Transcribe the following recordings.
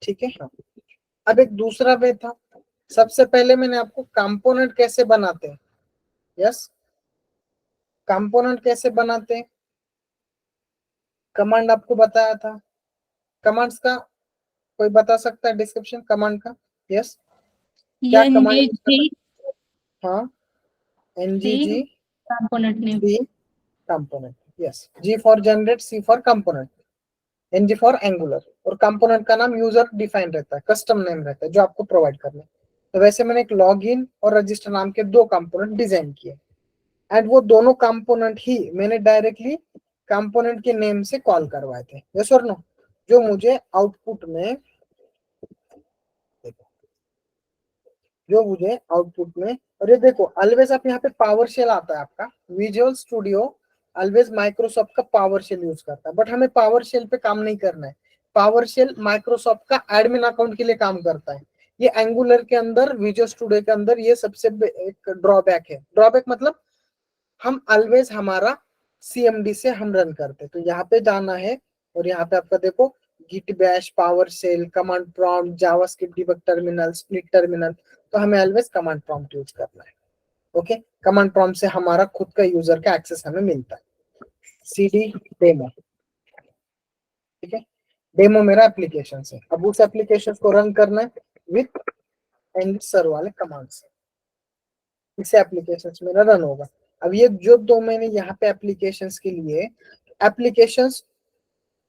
ठीक है। अब एक दूसरा वे था, सबसे पहले मैंने आपको कंपोनेंट कैसे बनाते हैं, यस, कंपोनेंट कैसे बनाते हैं, कमांड आपको बताया था। कमांड्स का कोई बता सकता है डिस्क्रिप्शन कमांड का, यस, क्या कमांड यूज करना? हाँ, ngg component name, c component, yes, g for generate, c for component, ng for angular, और कंपोनेंट का नाम यूजर डिफाइन रहता है, कस्टम नेम रहता है जो आपको प्रोवाइड करना है। तो वैसे मैंने एक लॉगिन और रजिस्टर नाम के दो कंपोनेंट डिजाइन किए, एंड वो दोनों कंपोनेंट ही मैंने डायरेक्टली कंपोनेंट के नेम से कॉल करवाए थे, यस और नो, जो मुझे आउटपुट में, जो मुझे आउटपुट में, और ये देखो ऑलवेज आप यहाँ पे पावर शेल आता है आपका, विजुअल स्टूडियो ऑलवेज माइक्रोसॉफ्ट का पावर शेल यूज करता है, बट हमें पावर शेल पे काम नहीं करना है। पावर शेल माइक्रोसॉफ्ट का एडमिन अकाउंट के लिए काम करता है। ये एंगुलर के अंदर, विजुअल स्टूडियो के अंदर ये सबसे एक ड्रॉबैक है। ड्रॉबैक मतलब हम ऑलवेज हमारा सीएमडी से हम रन करते हैं। तो यहाँ पे जाना है और यहाँ पे आपका देखो Git Bash, PowerShell, command prompt, JavaScript debug terminal, split terminal, तो हमें ऑलवेज कमांड प्रॉम्प्ट यूज करना है। ओके, कमांड प्रॉम्प्ट से हमारा खुद का यूजर का एक्सेस हमें मिलता है। सीडी डेमो, ठीक है, डेमो मेरा एप्लीकेशन से, अब उस एप्लीकेशन को रन करना है विथ एंड वाले कमांड से, इसे एप्लीकेशन मेरा रन होगा। अब ये जो दो मैंने यहाँ पे एप्लीकेशंस के लिए, एप्लीकेशंस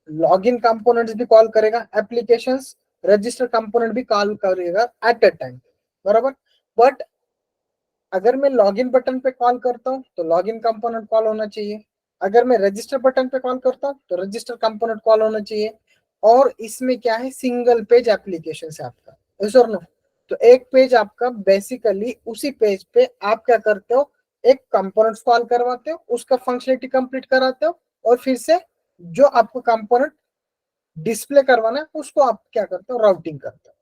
लॉगिन कंपोनेंट्स भी कॉल करेगा, एप्लीकेशंस रजिस्टर कंपोनेंट भी कॉल करेगा एट अ टाइम, बराबर। बट अगर मैं लॉगिन बटन पे कॉल करता हूँ तो लॉगिन कंपोनेंट कॉल होना चाहिए, अगर मैं रजिस्टर बटन पे कॉल करता हूँ तो रजिस्टर कंपोनेंट कॉल होना चाहिए। और इसमें क्या है, सिंगल पेज एप्लीकेशन है आपका, यस और नो। तो एक पेज आपका बेसिकली, उसी पेज पे आप क्या करते हो, एक कंपोनेंट कॉल करवाते हो, उसका फंक्शनलिटी कंप्लीट कराते हो, और फिर से जो आपको कंपोनेंट डिस्प्ले करवाना है उसको आप क्या करते हो, राउटिंग करते हो।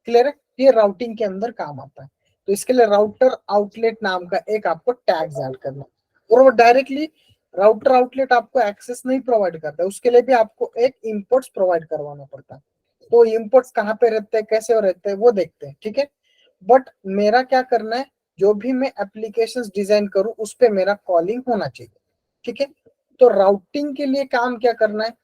क्लियर है, ये राउटिंग के अंदर काम आता है। तो इसके लिए राउटर आउटलेट नाम का एक आपको टैग्स ऐड करना, और वो डायरेक्टली राउटर आउटलेट आपको एक्सेस नहीं प्रोवाइड करता है, उसके लिए भी आपको एक इंपोर्ट्स प्रोवाइड करवाना पड़ता है। तो इंपोर्ट्स कहाँ पे रहते हैं, कैसे रहते हैं, वो देखते हैं, ठीक है। बट मेरा क्या करना है, जो भी मैं एप्लीकेशंस डिजाइन करूं उस पे मेरा कॉलिंग होना चाहिए, ठीक है। तो राउटिंग के लिए काम क्या करना है,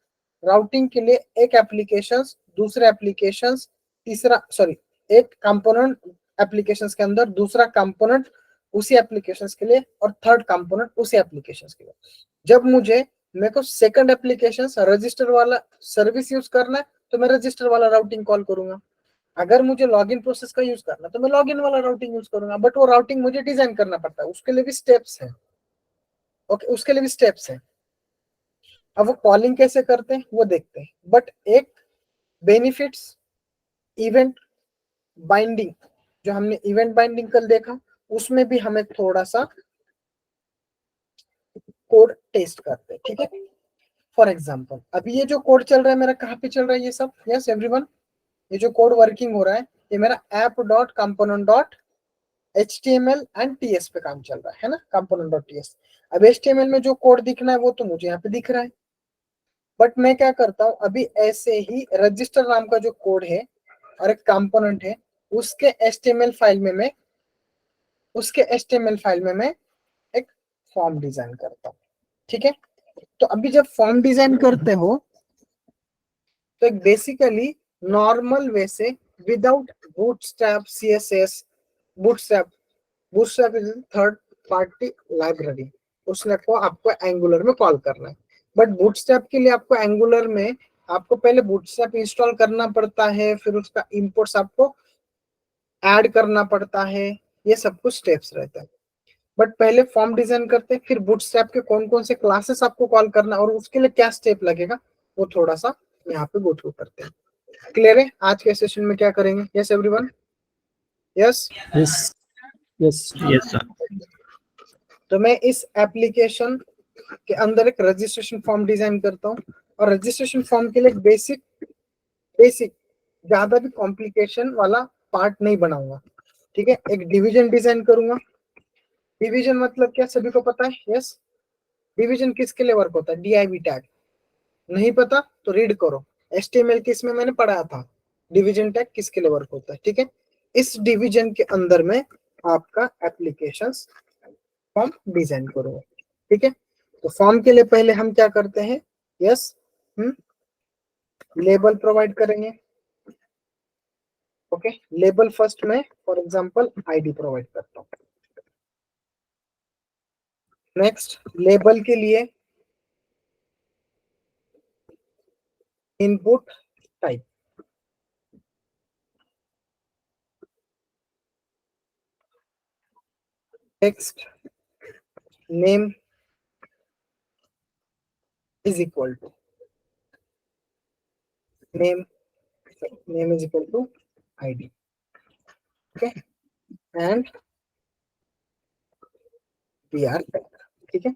राउटिंग के लिए एक एप्लीकेशंस दूसरे एप्लीकेशंस, तीसरा सॉरी, एक कंपोनेंट एप्लीकेशंस के अंदर, दूसरा कंपोनेंट उसी एप्लीकेशंस के लिए, और थर्ड कंपोनेंट उसी एप्लीकेशंस के लिए। जब मेरे को सेकंड एप्लीकेशंस रजिस्टर वाला सर्विस यूज करना है तो मैं रजिस्टर वाला राउटिंग कॉल करूंगा। अगर मुझे लॉगिन प्रोसेस का यूज करना तो मैं लॉगिन वाला राउटिंग यूज करूंगा, बट वो राउटिंग मुझे डिजाइन करना पड़ता है, उसके लिए भी स्टेप्स है। ओके, उसके लिए भी स्टेप्स है। अब वो कॉलिंग कैसे करते हैं वो देखते हैं। बट एक बेनिफिट्स, इवेंट बाइंडिंग, जो हमने इवेंट बाइंडिंग कल देखा, उसमें भी हमें थोड़ा सा कोड टेस्ट करते हैं, ठीक है। फॉर एग्जाम्पल अभी ये जो कोड चल रहा है मेरा, कहाँ पे चल रहा है ये सब, यस एवरीवन, ये जो कोड वर्किंग हो रहा है ये मेरा app dot component dot HTML and TS पे काम चल रहा है ना, कंपोनेंट डॉट TS। अब HTML में जो कोड दिखना है वो तो मुझे यहाँ पे दिख रहा है, बट मैं क्या करता हूँ, अभी ऐसे ही रजिस्टर नाम का जो कोड है और एक कंपोनेंट है, उसके HTML फाइल में मैं एक फॉर्म डिजाइन करता हूँ, ठीक है। तो अभी जब फॉर्म डिजाइन करते हो तो एक बेसिकली नॉर्मल वे से, without bootstrap CSS, bootstrap bootstrap is third party library, उसने को आपको एंगुलर में कॉल करना है। बट बूटस्ट्रैप के लिए आपको एंगुलर में आपको पहले बूटस्ट्रैप इंस्टॉल करना पड़ता है, फिर उसका इंपोर्ट्स आपको ऐड करना पड़ता है, ये सब कुछ स्टेप्स रहता है। बट पहले फॉर्म डिजाइन करते हैं, फिर बूटस्ट्रैप के कौन कौन से क्लासेस आपको कॉल करना और उसके लिए क्या स्टेप लगेगा वो थोड़ा सा यहाँ पे गो थ्रू करते हैं। क्लियर है आज के सेशन में क्या करेंगे, yes everyone, yes yes yes yes sir. तो मैं इस एप्लीकेशन के अंदर एक रजिस्ट्रेशन फॉर्म डिजाइन करता हूँ, और रजिस्ट्रेशन फॉर्म के लिए बेसिक ज्यादा भी कॉम्प्लिकेशन वाला पार्ट नहीं बनाऊंगा, ठीक है। एक डिवीजन डिजाइन करूंगा। डिवीजन मतलब क्या, सभी को पता है, यस। डिवीजन किसके लिए वर्क होता है, DIV टैग, नहीं पता तो रीड करो, HTML किस में मैंने पढ़ाया था, डिवीजन टैग किसके लिए वर्क होता है, ठीक है। इस डिवीजन के अंदर में आपका एप्लीकेशंस फॉर्म डिजाइन करोगे, ठीक है। तो फॉर्म के लिए पहले हम क्या करते हैं, यस, लेबल प्रोवाइड करेंगे, ओके। लेबल फर्स्ट में फॉर एग्जांपल आईडी प्रोवाइड करता हूँ। नेक्स्ट लेबल के लिए input type, text name is equal to name, name is equal to ID, okay, and pr tag, ठीक है।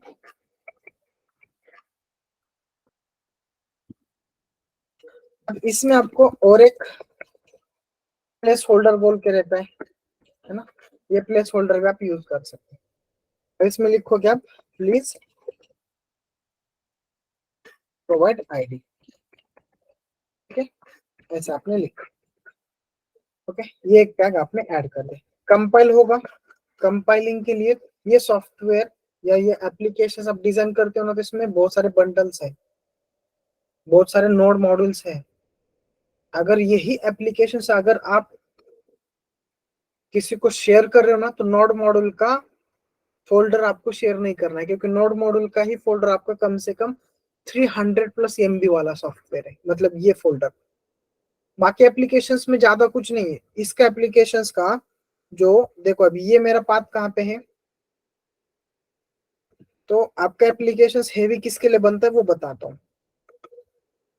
अब इसमें आपको और एक प्लेस होल्डर बोल के रहता है ना, ये प्लेस होल्डर भी आप यूज कर सकते हैं। इसमें लिखो क्या, प्लीज प्रोवाइड आईडी, ठीक है, ऐसा आपने लिखा, ओके। ये एक टैग आपने ऐड कर दिया, कंपाइल होगा। कंपाइलिंग के लिए ये सॉफ्टवेयर या ये एप्लीकेशन आप डिजाइन करते हो ना, तो इसमें बहुत सारे बंडल्स है, बहुत सारे नोड मॉड्यूल्स है। अगर यही एप्लीकेशन अगर आप किसी को शेयर कर रहे हो ना, तो नोड मॉड्यूल का फोल्डर आपको शेयर नहीं करना है, क्योंकि नोड मॉड्यूल का ही फोल्डर आपका कम से कम 300+ MB वाला सॉफ्टवेयर है, मतलब ये फोल्डर। बाकी एप्लीकेशंस में ज्यादा कुछ नहीं है, इसका एप्लीकेशंस का जो देखो, अभी ये मेरा पाथ कहाँ पे है, तो आपका एप्लीकेशंस हेवी किसके लिए बनता है वो बताता हूँ।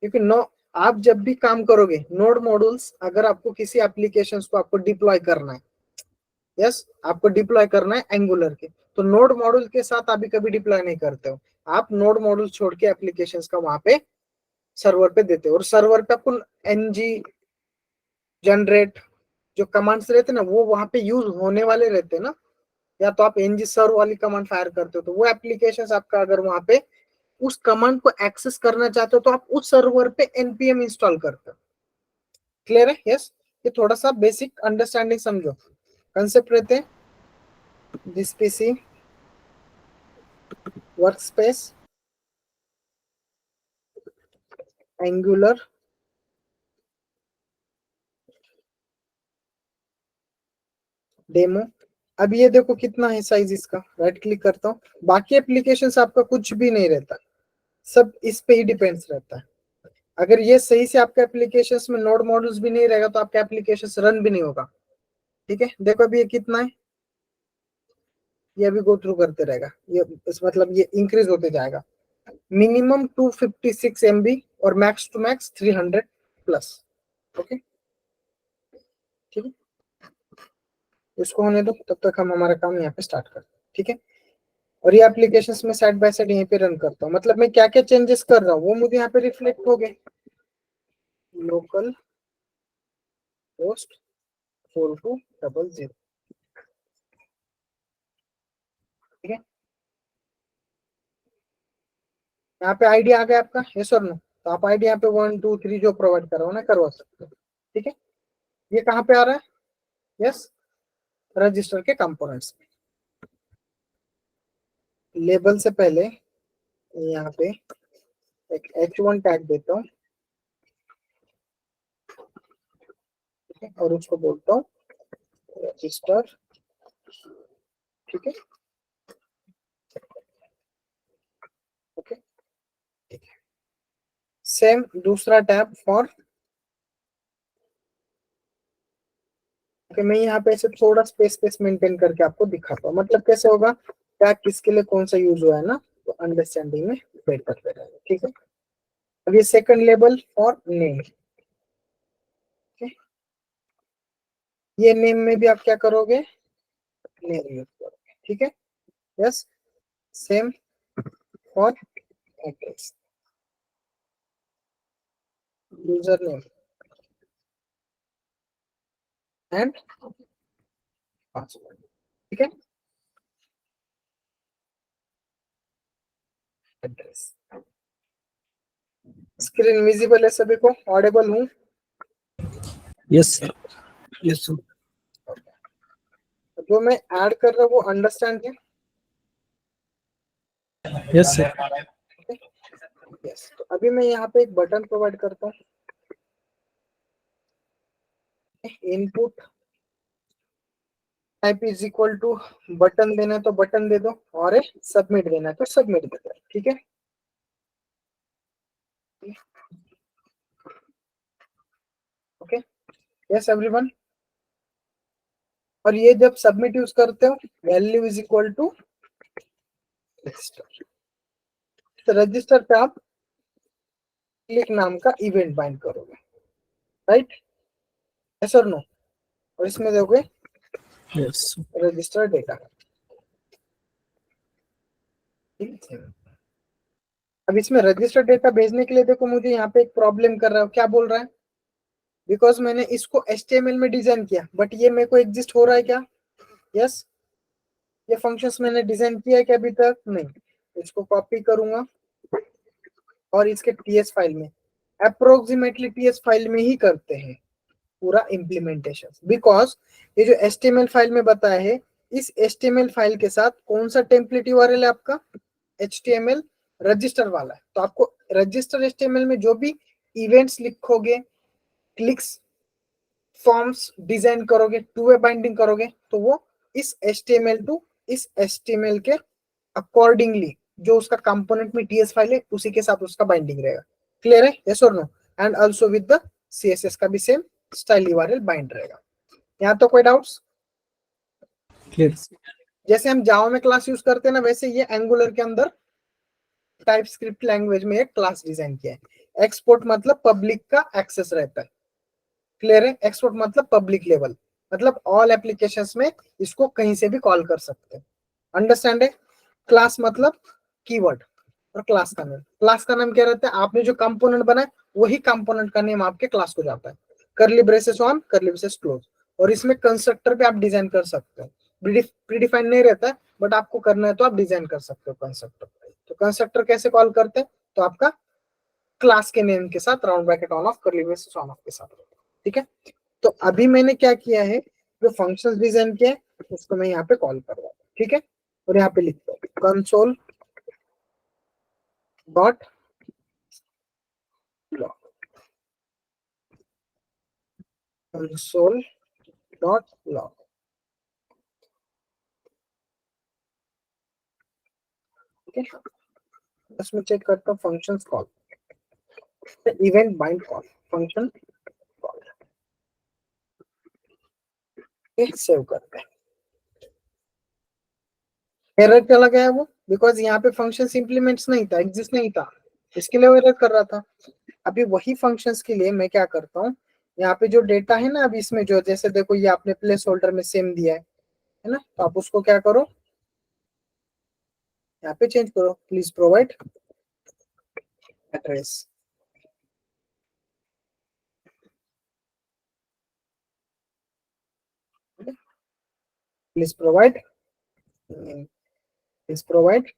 क्योंकि नो, आप जब भी काम करोगे नोड मॉड्यूल्स, अगर आपको किसी एप्लीकेशंस को आपको डिप्लॉय करना है, यस, आपको डिप्लॉय करना है एंगुलर के, तो नोड मॉड्यूल के साथ अभी कभी डिप्लॉय नहीं करते हो, आप नोड मॉड्यूल छोड़ के एप्लीकेशंस का वहां पे सर्वर पे देते हो, और सर्वर पे आपको एनजी जनरेट जो कमांड्स रहते हैं ना, वो वहां पे यूज होने वाले रहते हैं ना, या तो आप एनजी सर्व वाली कमांड फायर करते हो, तो वो एप्लीकेशंस आपका अगर वहां पे उस कमांड को एक्सेस करना चाहते हो, तो आप उस सर्वर पे npm इंस्टॉल करते हो। क्लियर है, यस। ये थोड़ा सा बेसिक अंडरस्टैंडिंग समझो, कंसेप्ट रहते हैं, this PC workspace angular demo. अब ये देखो कितना है साइज इसका, राइट क्लिक करता हूँ, बाकी एप्लीकेशन आपका कुछ भी नहीं रहता, सब इस पे ही डिपेंड्स रहता है। अगर ये सही से आपका एप्लीकेशन में नोड मॉड्यूल्स भी नहीं रहेगा, तो आपका एप्लीकेशन रन भी नहीं होगा, ठीक है। देखो अभी ये कितना है, ये अभी गो थ्रू करते रहेगा, ये इस मतलब ये इंक्रीज होते जाएगा, मिनिमम 256 MB और मैक्स टू मैक्स 300+, ओके, ठीक है। इसको होने दो, तब तक हम हमारा काम यहाँ पे स्टार्ट करते हैं, ठीक है। और ये एप्लीकेशंस में साइड बाय साइड यहीं पे रन करता हूँ, मतलब मैं क्या क्या चेंजेस कर रहा हूँ वो मुझे यहाँ पे रिफ्लेक्ट हो गए। लोकल होस्ट 4200, ठीक है। यहाँ पे आईडी आ गया आपका, यस और नो, तो आप आईडी यहाँ पे 1 2 3 जो प्रोवाइड करो ना करवा सकते हो, ठीक है। ये कहाँ पे आ रहा है, यस, रजिस्टर के कंपोनेंट्स। लेबल से पहले यहाँ पे एक h1 टैग देता हूँ, ठीक है, और उसको बोलता हूँ रजिस्टर, ठीक है, ओके, ठीक है। सेम दूसरा टैब फॉर, ओके, मैं यहाँ पे ऐसे थोड़ा स्पेस स्पेस मेंटेन करके आपको दिखाता हूँ, मतलब कैसे होगा, टैग किसके लिए कौन सा यूज हुआ है ना, तो अंडरस्टैंडिंग में बेटर रहेगा, ठीक है। अब ये सेकंड लेबल फॉर नेम, ये नेम में भी आप क्या करोगे, नेम यूज करोगे, ठीक है, yes. Same for address, user name and password, ठीक है, एड्रेस। स्क्रीन विजिबल है सभी को, ऑडिबल हूँ, Yes, sir. Yes, sir. जो मैं ऐड कर रहा हूँ वो अंडरस्टैंड है? Yes, sir. यस, तो अभी मैं यहाँ पे एक बटन प्रोवाइड करता हूँ, input type is equal to button देना है तो बटन दे दो, और सबमिट देना है तो सबमिट दे दो, ठीक है। Okay, yes everyone. और ये जब सबमिट यूज करते हो, value is equal to register, तो रजिस्टर पे आप क्लिक नाम का इवेंट बाइंड करोगे, राइट, यस और नो, और इसमें दोगे Yes, sir. Register data. अब इसमें रजिस्टर डेटा भेजने के लिए देखो मुझे यहाँ पे एक प्रॉब्लम कर रहा है, क्या बोल रहा है, बिकॉज मैंने इसको HTML में डिजाइन किया, बट ये मेरे को एग्जिस्ट हो रहा है क्या? यस, ये फंक्शंस मैंने डिजाइन किया है क्या अभी तक? नहीं। इसको कॉपी करूंगा और इसके TS फाइल में, अप्रोक्सीमेटली TS फाइल में ही करते हैं पूरा इम्प्लीमेंटेशन, बिकॉज ये जो HTML फाइल में बताया है, इस HTML फाइल के साथ कौन सा टेम्पलेट URL है आपका? HTML रजिस्टर वाला है। तो आपको रजिस्टर HTML में जो भी इवेंट्स लिखोगे, क्लिक्स, फॉर्म्स डिजाइन करोगे, टू वे बाइंडिंग करोगे, तो वो इस HTML टू इस HTML के अकॉर्डिंगली जो उसका कंपोनेंट में TS फाइल है उसी के साथ उसका बाइंडिंग रहेगा। क्लियर है? यस और no? And also with the CSS का भी सेम स्टाइल URL बाइंड रहेगा। यहाँ तो कोई डाउट्स? Clear. जैसे हम जावा में क्लास यूज करते हैं ना, वैसे ये एंगुलर के अंदर टाइपस्क्रिप्ट लैंग्वेज में एक क्लास डिजाइन किया है। एक्सपोर्ट मतलब पब्लिक का एक्सेस रहता है। क्लियर है? एक्सपोर्ट मतलब पब्लिक लेवल, मतलब ऑल एप्लीकेशंस में इसको कहीं से भी कॉल कर सकते हैं। अंडरस्टैंड है? क्लास मतलब कीवर्ड, और क्लास का नाम, क्लास का नाम क्या रहता है? आपने जो कंपोनेंट बनाए वही कंपोनेंट का नेम आपके क्लास को जाता है। करली ब्रेसेस ऑन, करली ब्रेसेस क्लोज, और इसमें कंस्ट्रक्टर पे आप डिजाइन कर सकते हो। प्रीडिफाइन नहीं रहता है, बट आपको करना है तो आप डिजाइन कर सकते हो कंस्ट्रक्टर। तो कंस्ट्रक्टर कैसे कॉल करते हैं? तो आपका क्लास के नेम के साथ राउंड ब्रैकेट ऑन ऑफ, करली ब्रेसेस ऑन ऑफ के साथ, ठीक है। तो अभी मैंने क्या किया है, जो फंक्शंस डिजाइन किया है उसको मैं यहाँ पे कॉल कर रहा हूँ, ठीक है। और यहाँ पे लिखता हूँ console dot log, console dot log, ठीक है। इसमें चेक करता हूँ functions call, event bind call, function call, save करते हैं। एरर चला गया वो, बिकॉज यहाँ पे फंक्शन इंप्लीमेंट्स नहीं था, एग्जिस्ट नहीं था, इसके लिए वो एरर कर रहा था। अभी वही फंक्शंस के लिए मैं क्या करता हूँ, यहाँ पे जो डेटा है ना, अभी इसमें जो, जैसे देखो ये आपने प्लेस होल्डर में सेम दिया है ना, तो आप उसको क्या करो, यहाँ पे चेंज करो, please provide address, please provide, please provide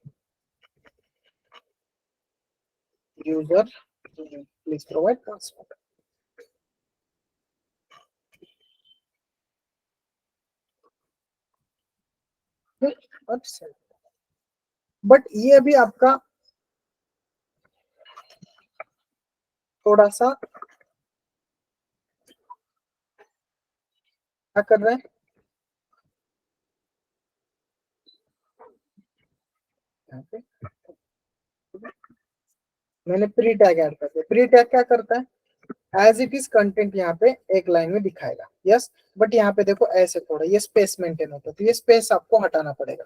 user, please provide password. But ये अभी आपका थोड़ा सा क्या कर रहा है, यहाँ पे मैंने प्री टैग ऐड कर दिया। प्री टैग क्या करता है, एज इट इज कंटेंट यहाँ पे एक लाइन में दिखाएगा, यस। बट यहाँ पे देखो ऐसे थोड़ा ये स्पेस मेंटेन होता है, तो ये स्पेस आपको हटाना पड़ेगा।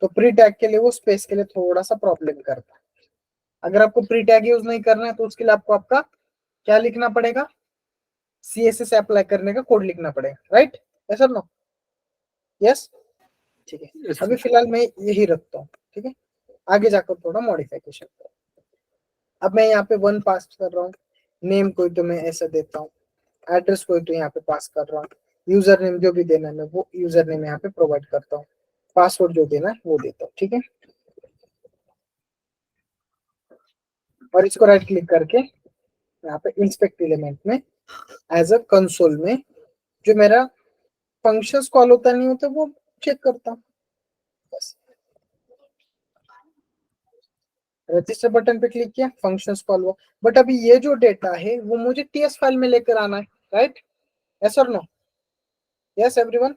तो प्री टैग के लिए वो स्पेस के लिए थोड़ा सा प्रॉब्लम करता है। अगर आपको प्री टैग यूज नहीं करना है तो उसके लिए आपको आपका क्या लिखना पड़ेगा, CSS अप्लाई करने का कोड लिखना पड़ेगा, राइट? ऐसा नो? यस, ठीक है। Yes, अभी sir. फिलहाल मैं यही रखता हूँ, ठीक है। आगे जाकर थोड़ा मॉडिफिकेशन। अब मैं यहाँ पे 1 पास कर रहा हूँ, नेम कोई तो मैं ऐसा देता हूँ, एड्रेस कोई तो यहाँ पे पास कर रहा हूँ, यूजर नेम जो भी देना है मैं वो यूजर नेम यहाँ पे प्रोवाइड करता हूँ, पासवर्ड जो देना है वो देता हूँ, ठीक है। और इसको राइट क्लिक करके यहाँ पे इंस्पेक्ट एलिमेंट में एज अ कंसोल में जो मेरा फंक्शंस कॉल होता नहीं होता वो चेक करता हूँ बस। रजिस्टर बटन पे क्लिक किया, फंक्शंस कॉल हुआ। बट अभी ये जो डेटा है वो मुझे टीएस फाइल में लेकर आना है, राइट? यस और no? Yes everyone?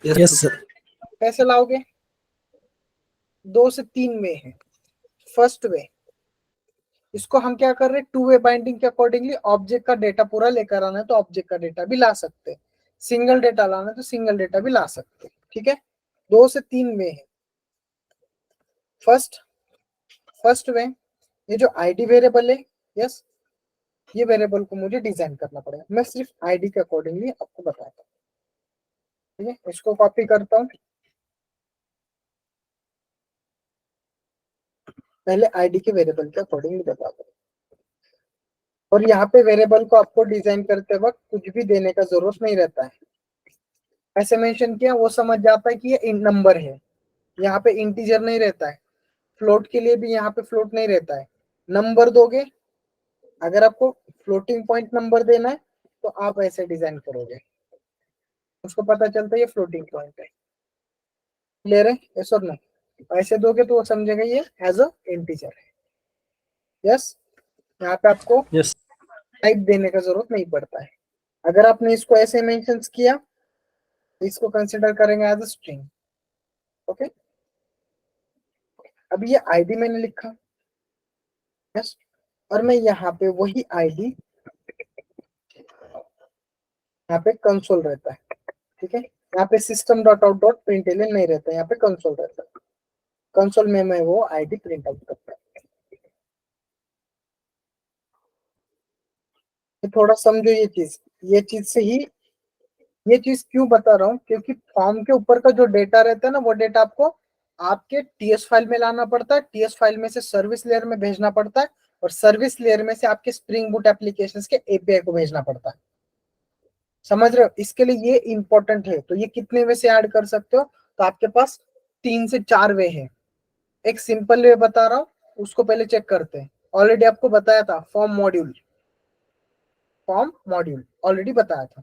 Yes, sir. कैसे लाओगे? दो से तीन वे है। फर्स्ट वे, इसको हम क्या कर रहे हैं, टू वे बाइंडिंग के अकॉर्डिंगली ऑब्जेक्ट का डेटा पूरा लेकर आना है तो ऑब्जेक्ट का डेटा भी ला सकते हैं, सिंगल डेटा लाना है तो सिंगल डेटा भी ला सकते हैं, ठीक है? दो से तीन वे है। फर्स्ट फर्स्ट वे, ये जो आईडी वेरिएबल है, यस, ये वेरिएबल को मुझे डिजाइन करना पड़ेगा। मैं सिर्फ आईडी के अकॉर्डिंगली आपको बताता हूँ, ठीक है? इसको कॉपी करता हूँ, पहले आईडी के वेरिएबल के अकॉर्डिंगली बताता हूँ। और यहाँ पे वेरिएबल को आपको डिजाइन करते वक्त कुछ भी देने का जरूरत नहीं रहता है। ऐसे मेंशन किया वो समझ जाता है कि ये नंबर है, यहाँ पे इंटीजर नहीं रहता है। फ्लोट के लिए भी यहाँ पे फ्लोट नहीं रहता है। नंबर दोगे, अगर आपको फ्लोटिंग पॉइंट नंबर देना है तो आप ऐसे डिजाइन करोगे, उसको पता चलता है ये फ्लोटिंग पॉइंट है। क्लियर है? यस और नो? ऐसे दोगे तो वो समझेगा ये एज अ इंटीजर है। यस, यहाँ पे आपको Yes. टाइप देने का जरूरत नहीं पड़ता है। अगर आपने इसको ऐसे मेंशन किया तो इसको कंसिडर करेंगे एज अ स्ट्रिंग। ओके, अब ये आईडी मैंने लिखा, यस, और मैं यहाँ पे वही आईडी, यहाँ पे कंसोल रहता है, ठीक है? यहाँ पे system dot out dot println नहीं रहता है, यहाँ पे कंसोल रहता है। कंसोल में मैं वो आईडी प्रिंट आउट करता हूँ। तो थोड़ा समझो ये चीज से ही, ये चीज क्यों बता रहा हूँ, क्योंकि फॉर्म के ऊपर का जो डेटा रहता है ना, वो डेटा आपको आपके टीएस फाइल में लाना पड़ता है, टीएस फाइल में से सर्विस लेयर में भेजना पड़ता है, और सर्विस लेयर में से आपके स्प्रिंग बूट एप्लीकेशंस के एपीआई को भेजना पड़ता है। समझ रहे हो? इसके लिए ये इंपॉर्टेंट है। तो ये कितने वे से ऐड कर सकते हो? तो आपके पास तीन से चार वे है। एक सिंपल वे बता रहा हूँ, उसको पहले चेक करते हैं। ऑलरेडी आपको बताया था, फॉर्म मॉड्यूल ऑलरेडी बताया था,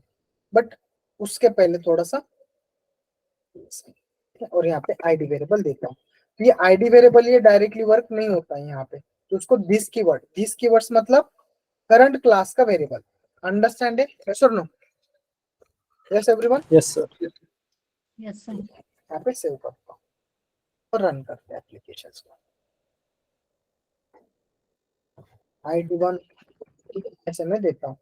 बट उसके पहले थोड़ा सा, और यहाँ पे आईडी वेरिएबल देता हूँ। तो ये आईडी वेरिएबल ये डायरेक्टली वर्क नहीं होता है यहाँ पे, तो उसको दिस कीवर्ड्स मतलब करंट क्लास का वेरिएबल। अंडरस्टैंड है? यस और no? Yes everyone? Yes, sir. Yes sir. यहाँ पे सेव करता हूँ और रन करते हैं एप्लीकेशन को। ID1 ऐसे मैं देता हूँ।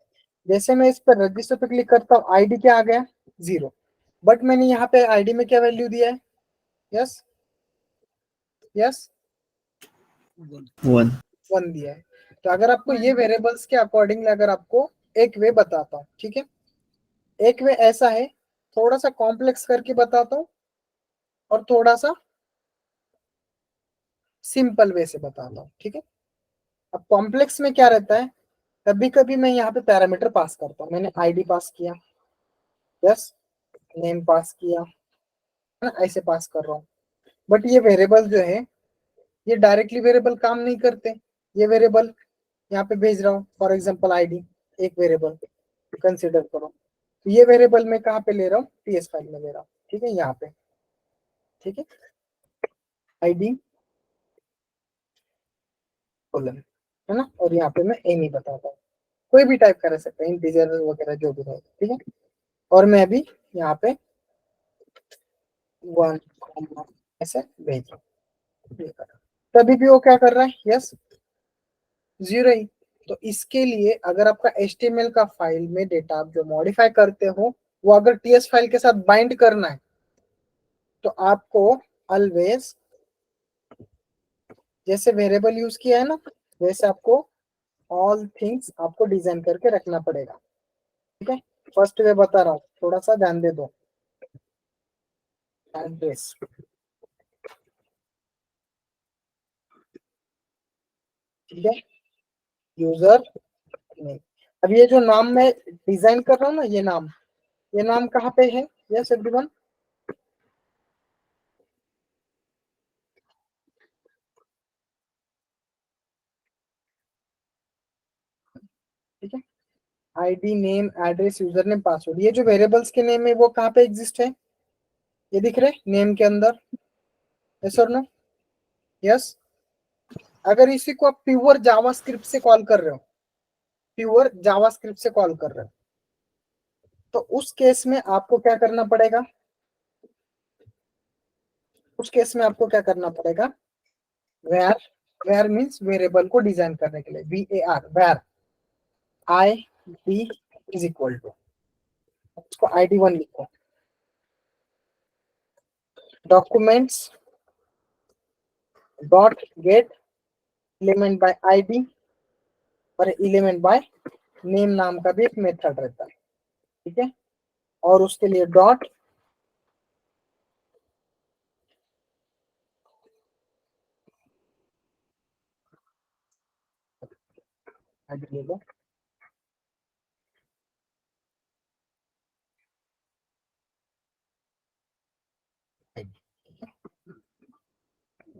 जैसे मैं इस पर रजिस्टर पे क्लिक करता हूँ, आईडी क्या आ गया? 0। बट मैंने यहाँ पे आईडी में क्या वैल्यू दिया है? Yes yes, 1. 1 दिया है। तो अगर आपको ये वेरिएबल्स के अकॉर्डिंगली अगर आपको एक वे बताता हूँ, ठीक है? एक वे ऐसा है, थोड़ा सा कॉम्प्लेक्स करके बताता हूँ और थोड़ा सा सिंपल वे से बताता हूँ, ठीक है? अब कॉम्प्लेक्स में क्या रहता है, कभी कभी मैं यहाँ पे पैरामीटर पास करता हूँ। मैंने आईडी पास किया, यस, नेम पास किया, है ना? ऐसे पास कर रहा हूँ। बट ये वेरिएबल जो है ये डायरेक्टली वेरिएबल काम नहीं करते। ये वेरिएबल यहाँ पे भेज रहा हूँ, फॉर एग्जांपल आईडी एक वेरिएबल कंसीडर करो, तो ये वेरिएबल मैं कहाँ पे ले रहा हूँ? टीएस फाइल में ले रहा हूँ, ठीक है? यहाँ पे, ठीक है, आईडी कोलन, है ना? और यहाँ पे मैं एम ही बताता हूँ, कोई भी टाइप कर सकते हैं, इंटीजर वगैरह जो भी है, ठीक है? और मैं अभी यहाँ पे 1 ऐसे भेज रहा हूँ, तभी भी वो क्या कर रहा है? यस, 0 ही। तो इसके लिए अगर आपका HTML का फाइल में डेटा आप जो मॉडिफाई करते हो वो अगर टीएस फाइल के साथ बाइंड करना है तो आपको ऑलवेज जैसे वेरिएबल यूज किया है ना, वैसे आपको ऑल थिंग्स आपको डिजाइन करके रखना पड़ेगा, ठीक है? फर्स्ट वे बता रहा हूँ, थोड़ा सा ध्यान दे दो। एड्रेस, ठीक है, यूजर नेम। अब ये जो नाम मैं डिजाइन कर रहा हूँ ना, ये नाम कहाँ पे है? Yes everyone? ठीक है, ID, name, address, user name, password, ये जो वेरिएबल्स के नेम है वो कहाँ पे एग्जिस्ट है? ये दिख रहे नेम के अंदर, यस और नो? यस। अगर इसी को आप प्योर जावास्क्रिप्ट से कॉल कर रहे हो, प्योर जावास्क्रिप्ट से कॉल कर रहे हो, तो उस केस में आपको क्या करना पड़ेगा? उस केस में आपको क्या करना पड़ेगा? वेयर, वेयर मीन्स वेरिएबल को डिजाइन करने के लिए, VAR, var I D is equal to, उसको ID1 लिखो, documents dot get element by ID, और एलिमेंट बाय नेम नाम का भी एक मेथड रहता है, ठीक है? और उसके लिए डॉट ID ले लो,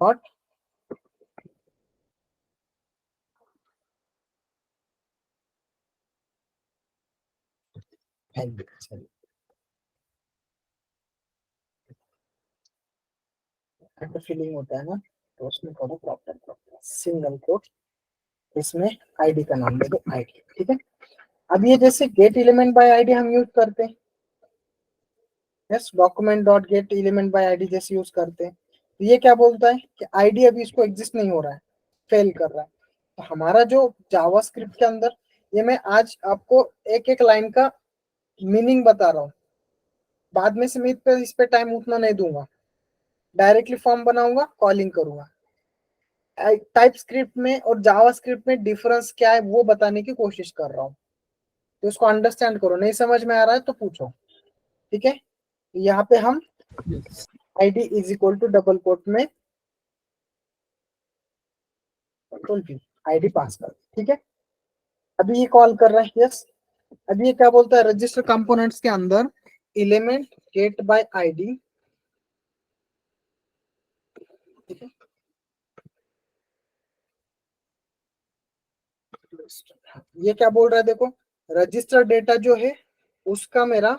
डॉट फिलिंग होता है ना, तो उसमें करो प्रॉपर सिंगल कोट, इसमें आईडी का नाम दे दो आईडी, ठीक है? अब ये जैसे गेट एलिमेंट बाय आईडी हम यूज करते हैं, yes, document dot get element bye ID जैसे यूज करते हैं, तो ये क्या बोलता है कि आईडी अभी इसको एग्जिस्ट नहीं हो रहा है, फेल कर रहा है। तो हमारा जो जावास्क्रिप्ट के अंदर, ये मैं आज आपको एक एक लाइन का मीनिंग बता रहा हूँ, बाद में से मैं इस पे टाइम उतना नहीं दूंगा, डायरेक्टली फॉर्म बनाऊंगा, कॉलिंग करूंगा। टाइप स्क्रिप्ट में और जावास्क्रिप्ट में डिफरेंस क्या है वो बताने की कोशिश कर रहा हूँ, तो इसको अंडरस्टैंड करो, नहीं समझ में आ रहा है तो पूछो, ठीक है? यहाँ पे हम Yes. ID is equal to double quote में कंट्रोल V, आईडी पास कर, ठीक है? अभी ये कॉल कर रहा है, यस। अभी ये क्या बोलता है? रजिस्टर कंपोनेंट्स के अंदर एलिमेंट गेट बाय आईडी, ठीक है? ये क्या बोल रहा है देखो, रजिस्टर डेटा जो है उसका मेरा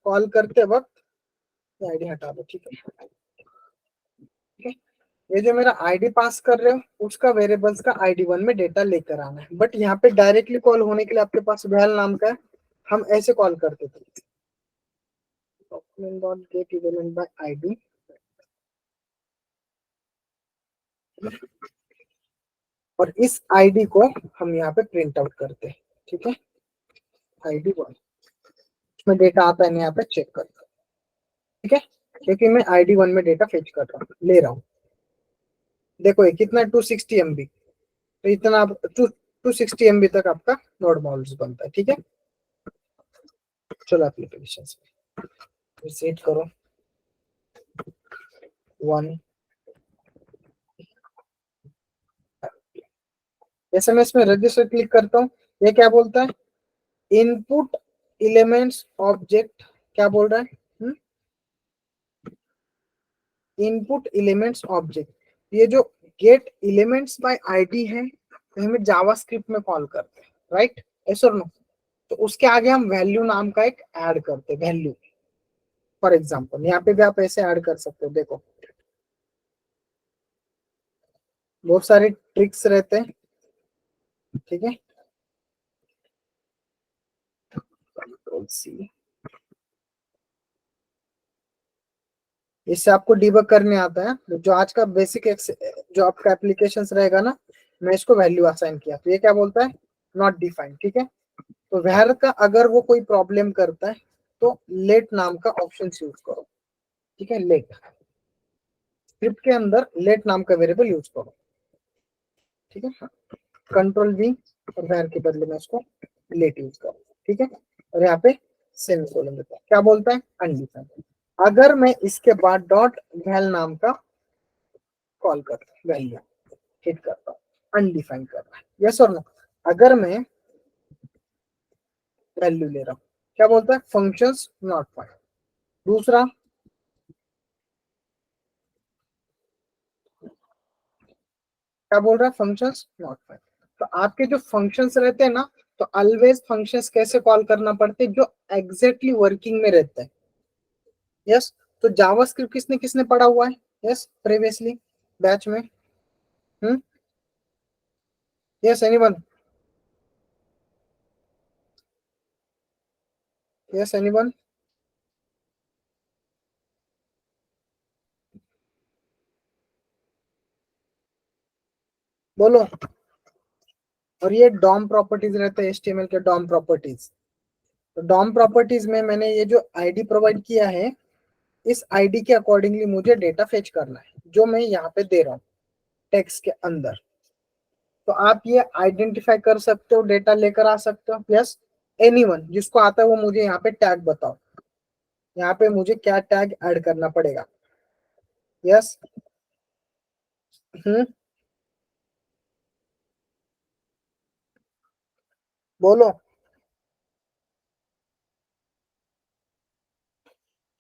कॉल करते वक्त, आईडी हटा दो, ठीक है? ठीक है, ये जो मेरा आईडी पास कर रहे हो उसका वेरिएबल्स का ID1 में डेटा लेकर आना है, बट यहाँ पे डायरेक्टली कॉल होने के लिए आपके पास वैल नाम का है, हम ऐसे कॉल करते थे, document dot get element bye ID, और इस आईडी को हम यहाँ पे प्रिंट आउट करते हैं, ठीक है? ID1 उसमें डेटा आता है नहीं, यहाँ पे चेक करते हैं, ठीक है? क्योंकि मैं ID1 में डेटा फेच कर रहा हूँ, ले रहा हूँ। देखो ये कितना 260 MB, तो इतना 260 MB तक आपका नोड मॉड्यूल्स बनता है, ठीक है? चलो एप्लीकेशन सेट करो 1, जैसे मैं इसमें रजिस्टर क्लिक करता हूँ, ये क्या बोलता है? इनपुट एलिमेंट्स ऑब्जेक्ट, क्या बोल रहा है? इनपुट एलिमेंट्स ऑब्जेक्ट, ये जो गेट एलिमेंट्स बाय आईडी है, तो हमें जावास्क्रिप्ट में कॉल करते हैं, राइट? यस और नो? तो उसके आगे हम वैल्यू नाम का एक ऐड करते हैं, वैल्यू। फॉर एग्जांपल यहाँ पे भी आप ऐसे ऐड कर सकते हो, देखो बहुत सारे ट्रिक्स रहते हैं, ठीक है? कंट्रोल C, इससे आपको डिबग करने आता है, जो आज का बेसिक जो आपका एप्लीकेशन रहेगा ना, मैं इसको वैल्यू असाइन किया, तो ये क्या बोलता है? नॉट डिफाइंड, ठीक है? तो वैर का अगर वो कोई प्रॉब्लम करता है तो लेट नाम का ऑप्शन यूज करो, ठीक है? लेट, स्क्रिप्ट के अंदर लेट नाम का वेरिएबल यूज करो, ठीक है? कंट्रोल V, और वैर के बदले में इसको लेट यूज करो, ठीक है? और यहाँ पे सेमीकोलन देता है, क्या बोलता है? अनडिफाइंड। अगर मैं इसके बाद डॉट वैल नाम का कॉल करता हूँ, वैल्यू हिट करता हूँ, अनडिफाइंड कर रहा है, यस और नो? अगर मैं वैल्यू ले रहा हूँ, क्या बोलता है? Functions not find. दूसरा क्या बोल रहा है? Functions not find. तो आपके जो फंक्शंस रहते हैं ना, तो तो ऑलवेज फंक्शंस कैसे कॉल करना पड़ते जो एग्जैक्टली वर्किंग में रहता है। यस, तो जावास्क्रिप्ट किसने किसने पढ़ा हुआ है? यस, प्रीवियसली बैच में। Yes anyone? Yes anyone? बोलो। और ये डॉम प्रॉपर्टीज रहते हैं HTML के डॉम प्रॉपर्टीज। तो डॉम प्रॉपर्टीज में मैंने ये जो आईडी प्रोवाइड किया है, इस आईडी के अकॉर्डिंगली मुझे डेटा फेच करना है जो मैं यहाँ पे दे रहा हूँ टेक्स्ट के अंदर। तो आप ये आइडेंटिफाई कर सकते हो, डेटा लेकर आ सकते हो। यस, एनीवन जिसको आता है वो मुझे यहाँ पे टैग बताओ, यहाँ पे मुझे क्या टैग ऐड करना पड़ेगा। यस, बोलो।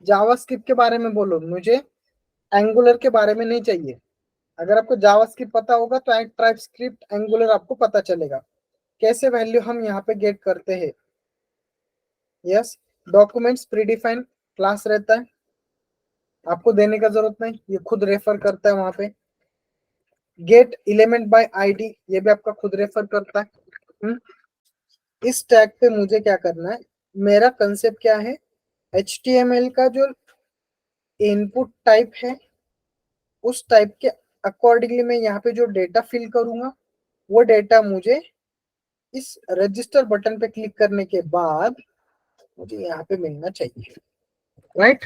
जावास्क्रिप्ट के बारे में बोलो, मुझे एंगुलर के बारे में नहीं चाहिए। अगर आपको जावास्क्रिप्ट पता होगा तो टाइपस्क्रिप्ट एंगुलर आपको पता चलेगा। कैसे वैल्यू हम यहाँ पे गेट करते हैं। यस, डॉक्यूमेंट्स प्रीडिफाइन क्लास रहता है, आपको देने का जरूरत नहीं, ये खुद रेफर करता है वहां पे। गेट एलिमेंट बाय आईडी, ये भी आपका खुद रेफर करता है। इस टैग पे मुझे क्या करना है, मेरा कंसेप्ट क्या है, HTML का जो इनपुट टाइप है उस टाइप के अकॉर्डिंगली मैं यहाँ पे जो डेटा फिल करूंगा वो डेटा मुझे इस रजिस्टर बटन पे क्लिक करने के बाद मुझे यहाँ पे मिलना चाहिए। राइट?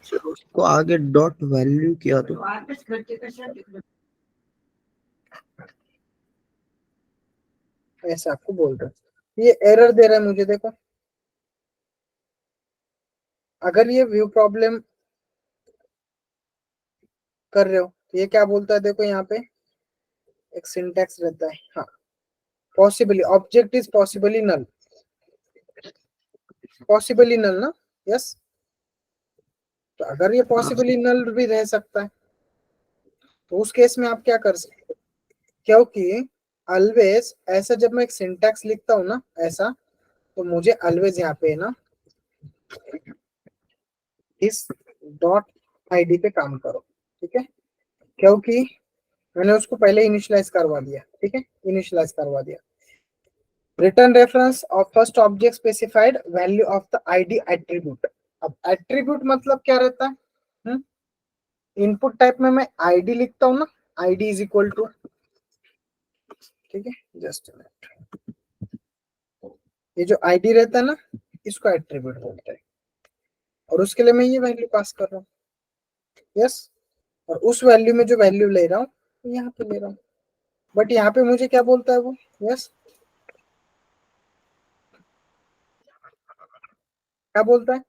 सर उसको आगे डॉट वैल्यू किया तो ऐसा आपको बोल रहा है, ये एरर दे रहा है मुझे। देखो, अगर ये व्यू प्रॉब्लम कर रहे हो तो ये क्या बोलता है, देखो यहाँ पे एक सिंटैक्स रहता है। हाँ, possibly object is possibly null, possibly null ना। यस, तो अगर ये पॉसिबली नल भी रह सकता है तो उस केस में आप क्या कर सकते हो, क्योंकि ऑलवेज ऐसा जब मैं एक सिंटैक्स लिखता हूँ ना ऐसा, तो मुझे ऑलवेज यहाँ पे ना इस डॉट आईडी पे काम करो। ठीक है, क्योंकि मैंने उसको पहले इनिशियलाइज करवा दिया। ठीक है, इनिशियलाइज करवा दिया। Return reference of first object specified value of the ID attribute. अब एट्रीब्यूट मतलब क्या रहता है, इनपुट टाइप में मैं आईडी लिखता हूँ ना, आईडी इज इक्वल टू, ठीक है, जस्ट ये जो आईडी रहता है ना इसको एट्रीब्यूट बोलते हैं, और उसके लिए मैं ये वैल्यू पास कर रहा हूँ। यस, और उस वैल्यू में जो वैल्यू ले रहा हूँ यहाँ पे ले रहा हूँ, बट यहाँ पे मुझे क्या बोलता है वो। यस, क्या बोलता है,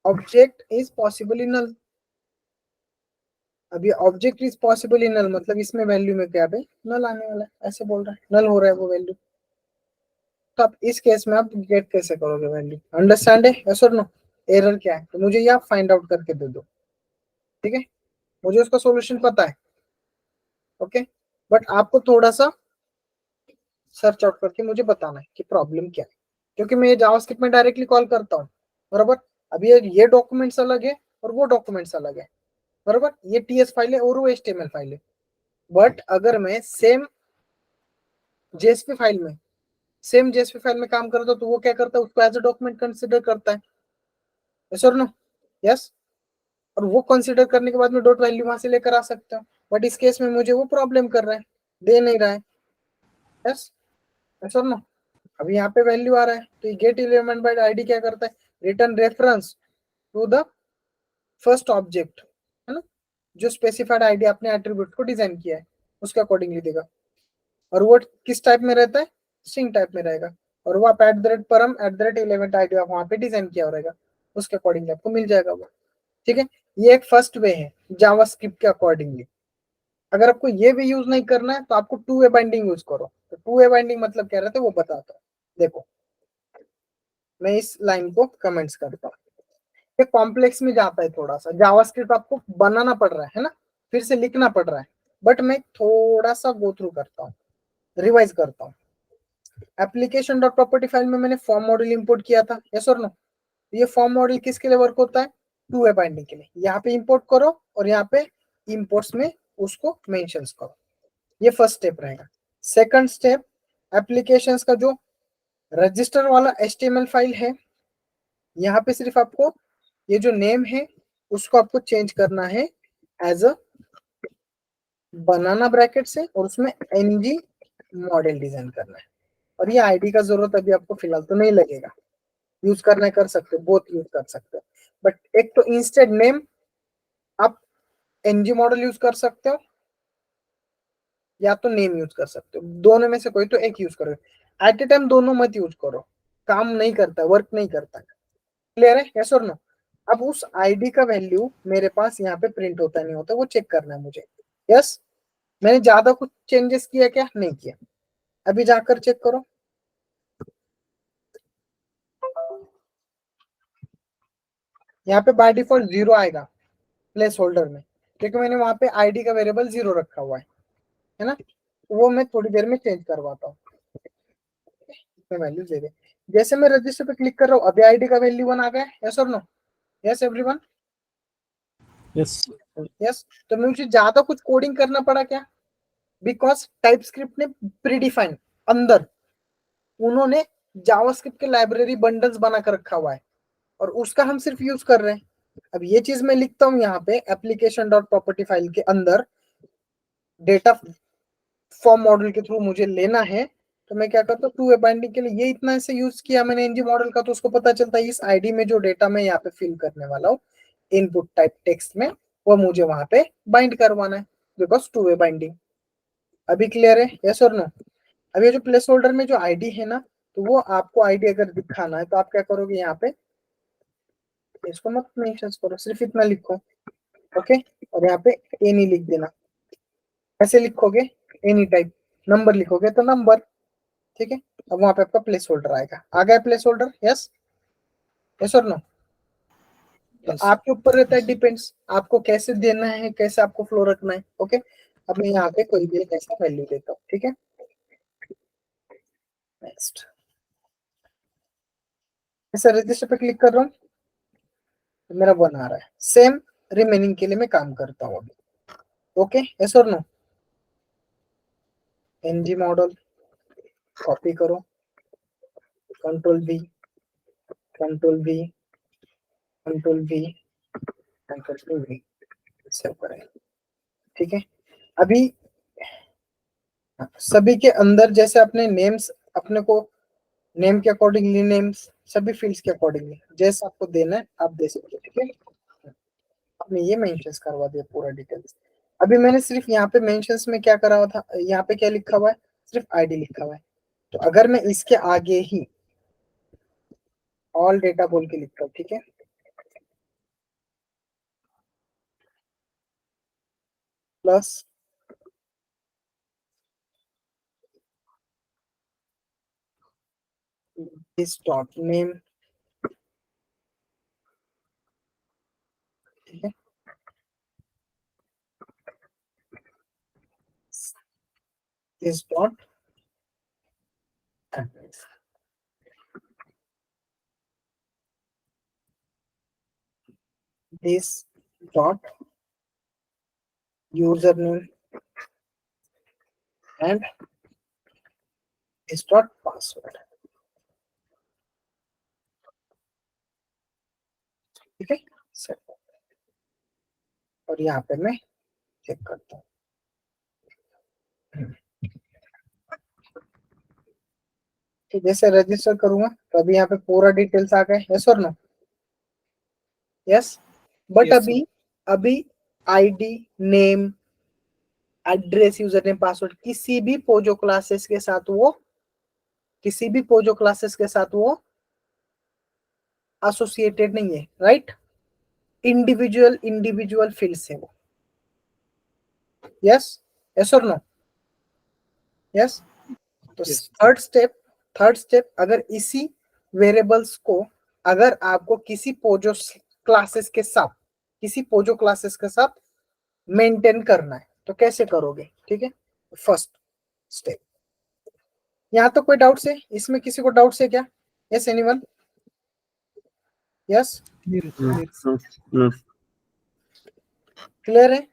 ऑब्जेक्ट इज पॉसिबली नल। अभी ऑब्जेक्ट इज पॉसिबली नल मतलब इसमें वैल्यू में क्या है, नल आने वाला है, ऐसे बोल रहा है, नल हो रहा है वो वैल्यू। तो आप इस केस में आप गेट कैसे करोगे वैल्यू, अंडरस्टैंड है? यस और नो? एरर क्या है तो मुझे ये आप फाइंड आउट करके दे दो। ठीक है, मुझे उसका सॉल्यूशन पता है। ओके, बट आपको थोड़ा सा सर्च आउट करके मुझे बताना है कि प्रॉब्लम क्या है, क्योंकि मैं ये जावास्क्रिप्ट में डायरेक्टली कॉल करता हूँ बराबर। अभी ये डॉक्यूमेंट्स अलग है और वो डॉक्यूमेंट्स अलग है बराबर, ये TS फाइल है और वो HTML फाइल है। बट अगर मैं सेम JSP फाइल में काम करता हूँ तो वो क्या करता है, उसको एज अ डॉक्यूमेंट कंसिडर करता है। यस और नो? यस, और वो कंसिडर करने के बाद में डॉट वैल्यू वहां से लेकर आ सकता हूँ, बट इस केस में मुझे वो प्रॉब्लम कर रहा है, दे नहीं रहा है। यस, यस और नो? अभी यहाँ पे वैल्यू आ रहा है तो गेट एलिमेंट बाय आईडी क्या करता है, return reference to the first object, है ना, जो स्पेसिफाइड आईडी आपने एट्रीब्यूट को डिजाइन किया है उसके अकॉर्डिंगली देगा। और वो किस टाइप में रहता है, स्ट्रिंग टाइप में रहेगा, और वो आप @परम @एलिमेंट आईडी आप वहां पे डिजाइन किया रहेगा, उसके अकॉर्डिंगली आपको मिल जाएगा वो। ठीक है, ये एक फर्स्ट वे है जावास्क्रिप्ट के अकॉर्डिंगली। अगर आपको ये भी यूज नहीं करना है तो आपको टू वे बाइंडिंग यूज करो। तो टू वे बाइंडिंग मतलब क्या रहता है वो बताता हूँ। देखो, मैं इस लाइन को कमेंट्स करता हूँ, ये कॉम्प्लेक्स में जाता है थोड़ा सा, जावास्क्रिप्ट आपको बनाना पड़ रहा है ना, फिर से लिखना पड़ रहा है। बट मैं थोड़ा सा गो थ्रू करता हूँ, रिवाइज करता हूँ। एप्लीकेशन डॉट प्रॉपर्टी फाइल में मैंने फॉर्म मॉडल इंपोर्ट किया था, यस और नो? ये फॉर्म मॉडल किसके लिए वर्क होता है? टू वे बाइंडिंग के लिए। यहाँ पे इंपोर्ट करो और यहाँ पे इंपोर्ट्स में उसको मेंशंस करो। ये फर्स्ट स्टेप रहेगा। सेकंड स्टेप, एप्लीकेशंस का जो रजिस्टर वाला HTML फाइल है, यहाँ पे सिर्फ आपको ये जो नेम है उसको आपको चेंज करना है एज अ बनाना ब्रैकेट से, और उसमें ng मॉडल डिजाइन करना है। और ये आईडी का जरूरत अभी आपको फिलहाल तो नहीं लगेगा, यूज करना कर सकते हो, बोथ यूज कर सकते हो। बट एक तो इंस्टेड नेम आप ng मॉडल यूज कर सकते हो या तो नेम यूज कर सकते हो, दोनों में से कोई तो एक यूज करो। एट ए टाइम दोनों मत यूज करो, काम नहीं करता, वर्क नहीं करता। क्लियर है, यस और नो? अब उस आईडी का वैल्यू मेरे पास यहाँ पे प्रिंट होता नहीं होता, वो चेक करना है मुझे। यस, मैंने ज्यादा कुछ चेंजेस किया क्या? नहीं किया। अभी जाकर चेक करो, यहाँ पे बाय डिफॉल्ट 0 आएगा प्लेस होल्डर में, क्योंकि मैंने वहां पे आईडी का वेरिएबल 0 रखा हुआ है ना? वो मैं थोड़ी देर में चेंज करवाता हूँ, वैल्यू दे दे। जैसे मैं रजिस्टर पे क्लिक कर रहा हूँ, अभी आईडी का वैल्यू 1 आ गया, यस और no? Yes everyone? Yes yes. तो मुझे ज्यादा कुछ कोडिंग करना पड़ा क्या? बिकॉज टाइपस्क्रिप्ट ने प्रीडिफाइन अंदर उन्होंने जावास्क्रिप्ट के लाइब्रेरी बंडल्स बना कर रखा हुआ है और उसका हम सिर्फ यूज कर रहे हैं। अब ये चीज मैं लिखता हूँ यहाँ पे एप्लीकेशन डॉट प्रॉपर्टी फाइल के अंदर, डेटा फॉर्म मॉडल के थ्रू मुझे लेना है, तो मैं क्या करता हूँ, टू वे बाइंडिंग के लिए ये इतना ऐसे यूज किया मैंने ng मॉडल का, तो उसको पता चलता है इस आईडी में जो डेटा मैं यहाँ पे फिल करने वाला हूँ इनपुट टाइप टेक्स्ट में, वो मुझे वहां पे बाइंड करवाना है, बिकॉज टू वे बाइंडिंग। अभी क्लियर है, यस और नो? अब ये जो प्लेस होल्डर में जो आईडी है ना, तो वो आपको आईडी अगर दिखाना है तो आप क्या करोगे, यहाँ पे इसको मत मेंशन करो, सिर्फ इतना लिखो, ओके? और यहाँ पे एनी लिख देना। ऐसे लिखोगे एनी टाइप, नंबर लिखोगे तो नंबर, ठीक है? अब वहां पे आपका प्लेस होल्डर आएगा। आ गया प्लेस होल्डर? यस, यस और नो? तो आपके ऊपर रहता है, डिपेंड्स आपको कैसे देना है, कैसे आपको फ्लो रखना है, ओके? अब मैं यहाँ पे कोई भी एक ऐसा वैल्यू देता हूँ, ठीक है? नेक्स्ट, ऐसा रजिस्टर पे क्लिक कर रहा हूँ तो मेरा 1 आ रहा है। सेम रिमेनिंग के लिए मैं काम करता हूँ अभी, ओके? यस और नो? ng मॉडल कॉपी करो, control V, control V, control V, control V, save करें, ठीक है? अभी सभी के अंदर जैसे अपने नेम्स, अपने को नेम के अकॉर्डिंगली नेम्स, सभी फील्ड्स के अकॉर्डिंगली जैसा आपको देना है आप दे सकते हो, ठीक है? आपने ये मेंशंस करवा दिया पूरा डिटेल्स। अभी मैंने सिर्फ यहाँ पे मेंशंस में क्या करा हुआ था, यहाँ पे क्या लिखा हुआ है, सिर्फ आईडी लिखा हुआ है। तो अगर मैं इसके आगे ही ऑल डेटा बोल के लिखता हूँ, ठीक है? प्लस दिस डॉट नेम, ठीक है? This dot address, this dot user name and this dot password, ठीक है? सेट। और यहाँ पे मैं चेक करता हूँ, तो जैसे रजिस्टर करूंगा तो अभी यहाँ पे पूरा डिटेल्स आ गए, यस और नो? यस। बट Yes, अभी अभी ID, name, address, user name, password किसी भी पोजो क्लासेस के साथ वो, किसी भी पोजो क्लासेस के साथ वो एसोसिएटेड नहीं है, राइट? इंडिविजुअल इंडिविजुअल फील्ड्स है वो, यस, यस और नो? यस। तो Yes. थर्ड स्टेप, अगर इसी वेरिएबल्स को अगर आपको किसी पोजो क्लासेस के साथ मेंटेन करना है, तो कैसे करोगे, ठीक है। फर्स्ट स्टेप, यहाँ तो कोई डाउट है, इसमें किसी को डाउट है क्या? Yes anyone? Yes, Clear, No, clear. no, no. Clear है Yes,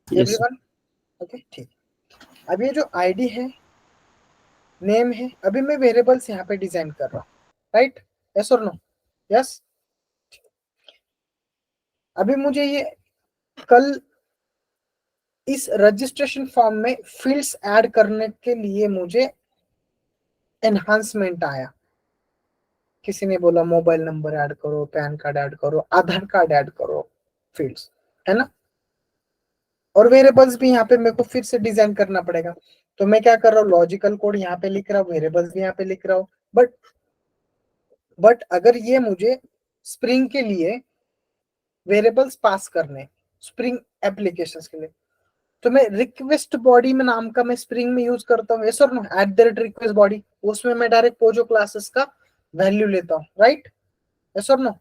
sir. एवरीवन? ओके ठीक। अब ये जो आईडी है, नेम है, अभी मैं वेरिएबल्स यहाँ पे डिजाइन कर रहा हूँ, राइट? यस और नो? यस। अभी मुझे ये कल इस रजिस्ट्रेशन फॉर्म में फील्ड्स ऐड करने के लिए मुझे एनहांसमेंट आया। किसी ने बोला मोबाइल नंबर ऐड करो, पैन कार्ड ऐड करो, आधार कार्ड ऐड करो, फील्ड्स, है ना। और वेरिएबल्स भी यहाँ पे मेरे को फिर से डिजाइन करना पड़ेगा। तो मैं क्या कर रहा हूँ, लॉजिकल कोड यहाँ पे लिख रहा हूँ, वेरिएबल्स भी यहाँ पे लिख रहा हूँ। बट अगर ये मुझे स्प्रिंग के लिए वेरिएबल्स पास करने, स्प्रिंग एप्लीकेशंस के लिए, तो मैं रिक्वेस्ट बॉडी में नाम का मैं स्प्रिंग में यूज करता हूँ, यस और नो? @request बॉडी, उसमें मैं डायरेक्ट पोजो क्लासेस का वैल्यू लेता हूँ, राइट? यस और no?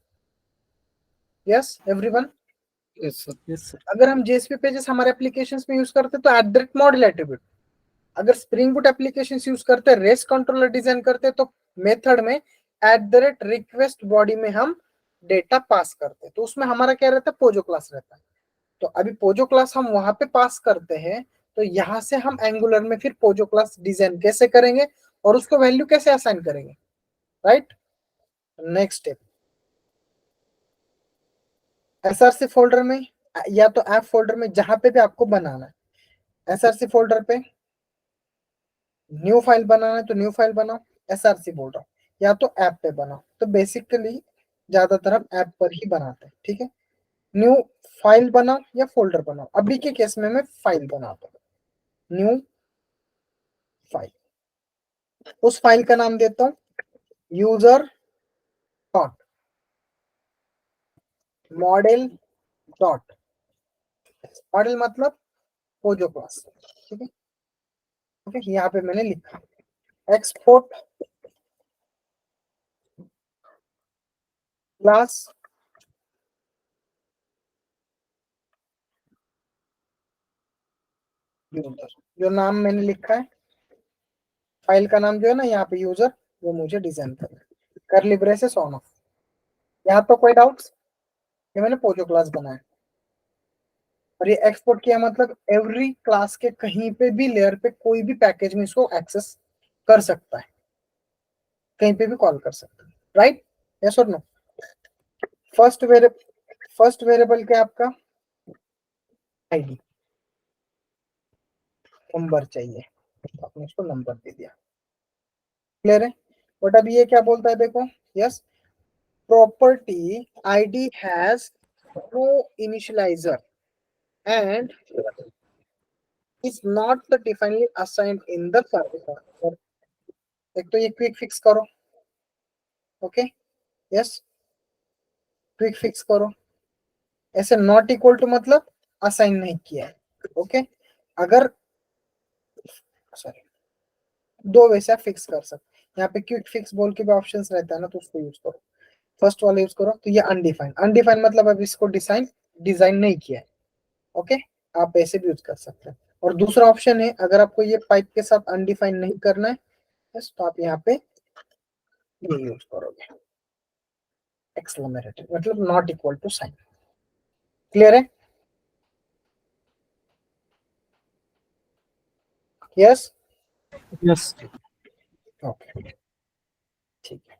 Yes everyone? Yes, sir. Yes, sir. अगर हम जेएसपी पेजेस हमारे एप्लीकेशंस में यूज करते तो @मॉडल एट्रीब्यूट, अगर स्प्रिंग बूट एप्लीकेशंस यूज करते, रेस्ट कंट्रोलर डिजाइन करते, तो मेथड में @request बॉडी में हम डेटा पास करते, तो उसमें हमारा क्या रहता है, पोजो क्लास रहता है। तो अभी पोजो क्लास हम वहां पे पास करते हैं, तो यहां से हम एंगुलर में फिर पोजो क्लास डिजाइन कैसे करेंगे और उसको वैल्यू कैसे असाइन करेंगे, right? Next step, SRC folder में या तो ऐप फोल्डर में, जहां पे भी आपको बनाना है, एसआरसी फोल्डर पे न्यू फाइल बनाना है तो न्यू फाइल बनाओ, एसआरसी बोल रहा हूँ, या तो ऐप पे बनाओ। तो बेसिकली ज्यादातर हम ऐप पर ही बनाते हैं, ठीक है। न्यू फाइल बनाओ या फोल्डर बनाओ, अभी के केस में मैं फाइल बनाता हूँ, न्यू फाइल। उस फाइल का नाम देता हूँ user dot model dot, model मतलब पोजो क्लास, ठीक है। ओके, यहाँ पे मैंने लिखा एक्सपोर्ट क्लास यूजर, जो नाम मैंने लिखा है, फाइल का नाम जो है ना यहाँ पे यूजर, वो मुझे डिजाइन करना है, करली ब्रेसेस ऑन ऑफ। यहाँ तो कोई डाउट्स? ये मैंने पोजो क्लास बनाया और ये एक्सपोर्ट किया, मतलब एवरी क्लास के कहीं पे भी लेयर पे कोई भी पैकेज में इसको एक्सेस कर सकता है, कहीं पे भी कॉल कर सकता है, राइट? यस और नो? फर्स्ट वेरिएबल क्या आपका, आईडी, नंबर चाहिए, तो आपने इसको नंबर दे दिया, क्लियर है? बट अब ये क्या बोलता है, देखो, yes, property ID has no initializer and is not definitely assigned in the parameter। एक तो ये क्विक फिक्स करो, ओके, यस, क्विक फिक्स करो। ऐसे नॉट इक्वल टू मतलब असाइन नहीं किया है, ओके। अगर सॉरी, दो वैसे आप फिक्स कर सकते, यहाँ पे क्विक फिक्स बोल के भी ऑप्शंस रहता है ना, तो उसको यूज करो। फर्स्ट वाला यूज करो, तो ये अनडिफाइंड, अनडिफाइंड मतलब अब इसको डिजाइन नहीं किया है, ओके। आप ऐसे भी यूज कर सकते हैं। और दूसरा ऑप्शन है, अगर आपको ये पाइप के साथ अनडिफाइंड नहीं करना है, बस तो आप यहाँ पे ये यूज करोगे, एक्सक्लेमेटरी मतलब not equal to sign, clear है? Yes, Yes. ओके, ठीक है।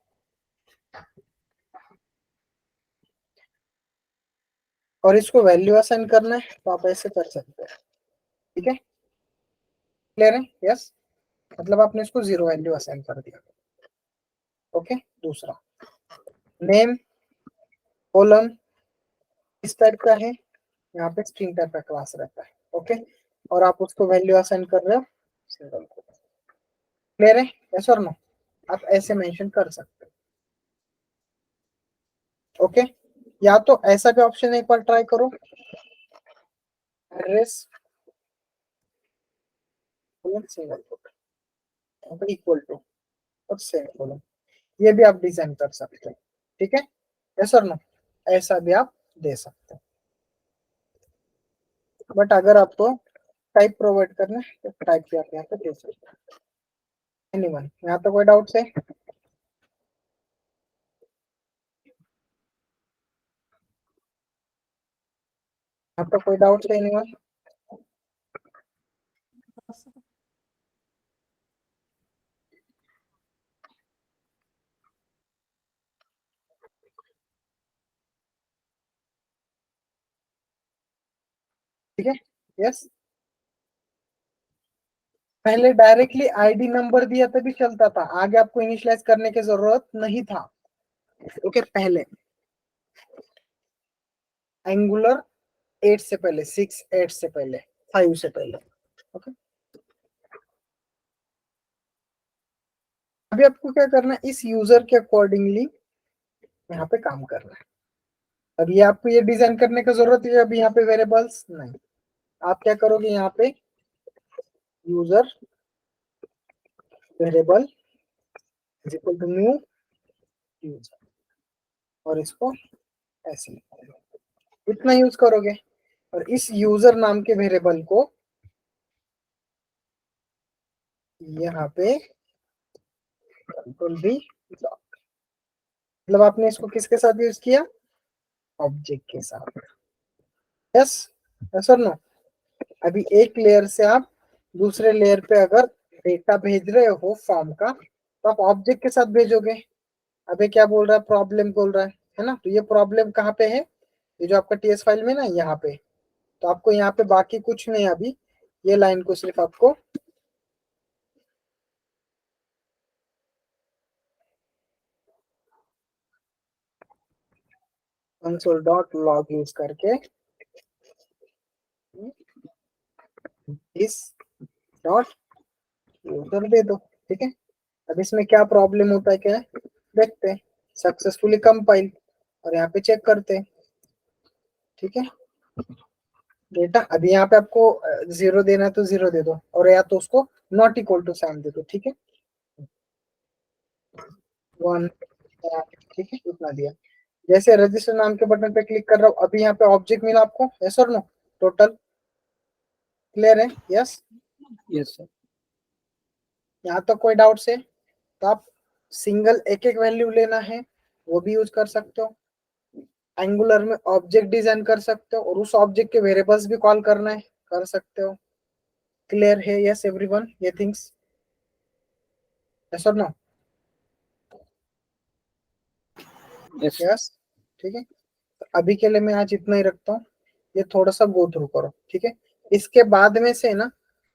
और इसको वैल्यू असाइन करना है तो आप ऐसे कर सकते हैं, ठीक है, क्लियर है? यस, मतलब आपने इसको 0 वैल्यू असाइन कर दिया, ओके। दूसरा नेम कॉलम इस टाइप का है, यहाँ पे स्ट्रिंग टाइप का क्लास रहता है, ओके। और आप उसको वैल्यू असाइन कर रहे हो सिंगल को, क्लियर है? यस और नो? आप ऐसे मेंशन कर सकते हो, ओके। या तो ऐसा भी ऑप्शन एक बार ट्राई करो, address single quote equal to और सेमीकोलन, ये भी आप डिजाइन कर सकते हैं, ठीक है। यस और नो? ऐसा भी आप दे सकते हैं, बट अगर आपको टाइप प्रोवाइड करना है तो टाइप भी आप यहाँ पे दे सकते हैं। एनीवन, यहाँ पे कोई डाउट्स है? यहाँ पे कोई डाउट्स है एनीवन? ठीक है, यस। पहले डायरेक्टली आईडी नंबर दिया तभी चलता था, आगे आपको इनिशियलाइज करने की जरूरत नहीं था। ओके, पहले एंगुलर 8 से पहले, 6 8 से पहले, 5 से पहले। ओके, अभी आपको क्या करना है, इस यूजर के अकॉर्डिंगली यहाँ पे काम करना है। अब ये आपको ये डिजाइन करने की जरूरत है, अभी यहाँ पे वेरिएबल्स नहीं। आप क्या करोगे, यहाँ पे user variable is equal to new user, और इसको ऐसे इतना यूज करोगे, और इस यूजर नाम के वेरिएबल को यहाँ पे कंट्रोल भी, मतलब आपने इसको किसके साथ यूज किया, ऑब्जेक्ट के साथ। यस, यस और नो? अभी एक लेयर से आप दूसरे लेयर पे अगर डेटा भेज रहे हो फॉर्म का, तो आप ऑब्जेक्ट के साथ भेजोगे। अभी क्या बोल रहा है, प्रॉब्लम बोल रहा है ना? तो ये प्रॉब्लम कहाँ पे है, ये जो आपका टीएस फाइल में ना, यहाँ पे। तो आपको यहाँ पे बाकी कुछ नहीं, अभी ये लाइन को सिर्फ आपको console.log यूज करके इस डॉट यूजर दे दो। ठीक है, अब इसमें क्या प्रॉब्लम होता है, क्या है देखते हैं। सक्सेसफुली कंपाइल, और यहाँ पे चेक करते हैं। ठीक है, डेटा अभी यहाँ पे आपको 0 देना है तो 0 दे दो, और या तो उसको नॉट इक्वल टू साइन दे दो। ठीक है, 1, ठीक है, इतना दिया। जैसे रजिस्टर नाम के बटन पे क्लिक कर रहा हूँ, अभी यहाँ पे ऑब्जेक्ट मिला आपको, यस और नो? टोटल क्लियर है? Yes, yes sir. यहाँ तक कोई डाउट है? तो आप सिंगल एक एक वैल्यू लेना है वो भी यूज कर सकते हो, एंगुलर में ऑब्जेक्ट डिजाइन कर सकते हो, और उस ऑब्जेक्ट के वेरिएबल्स भी कॉल करना है, कर सकते हो। क्लियर है? यस एवरीवन, ये थिंग्स, यस और नो? यस यस, ठीक है। तो अभी के लिए मैं आज इतना ही रखता हूँ, ये थोड़ा सा गो थ्रू करो। ठीक है, इसके बाद में से ना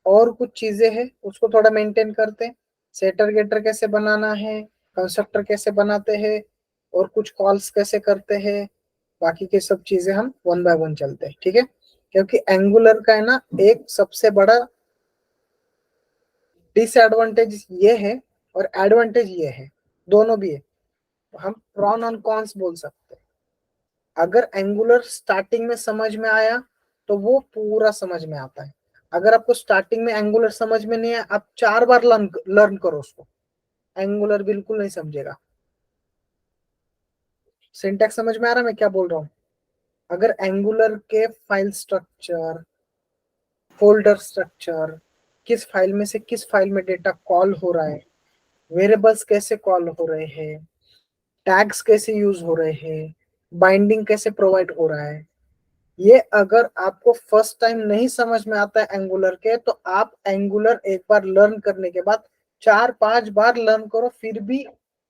और कुछ चीजें हैं, उसको थोड़ा मेंटेन करते हैं। सेटर गेटर कैसे बनाना है, कंस्ट्रक्टर कैसे बनाते हैं, और कुछ कॉल्स कैसे करते हैं, बाकी के सब चीजें हम वन बाय वन चलते हैं। ठीक है, क्योंकि एंगुलर का है ना एक सबसे बड़ा डिसएडवांटेज ये है और एडवांटेज ये है, दोनों भी है। तो हम प्रॉन और कॉन्स बोल सकते हैं। अगर एंगुलर स्टार्टिंग में समझ में आया तो वो पूरा समझ में आता है। अगर आपको स्टार्टिंग में एंगुलर समझ में नहीं आया, आप 4 बार लर्न करो उसको, एंगुलर बिल्कुल नहीं समझेगा। सिंटैक्स समझ में आ रहा है मैं क्या बोल रहा हूँ? अगर एंगुलर के फाइल स्ट्रक्चर, फोल्डर स्ट्रक्चर, किस फाइल में से किस फाइल में डेटा कॉल हो रहा है, वेरिएबल्स कैसे कॉल हो रहे हैं, टैग्स कैसे यूज हो रहे हैं, बाइंडिंग कैसे प्रोवाइड हो रहा है, ये अगर आपको फर्स्ट टाइम नहीं समझ में आता है एंगुलर के, तो आप एंगुलर एक बार लर्न करने के बाद 4-5 बार लर्न करो, फिर भी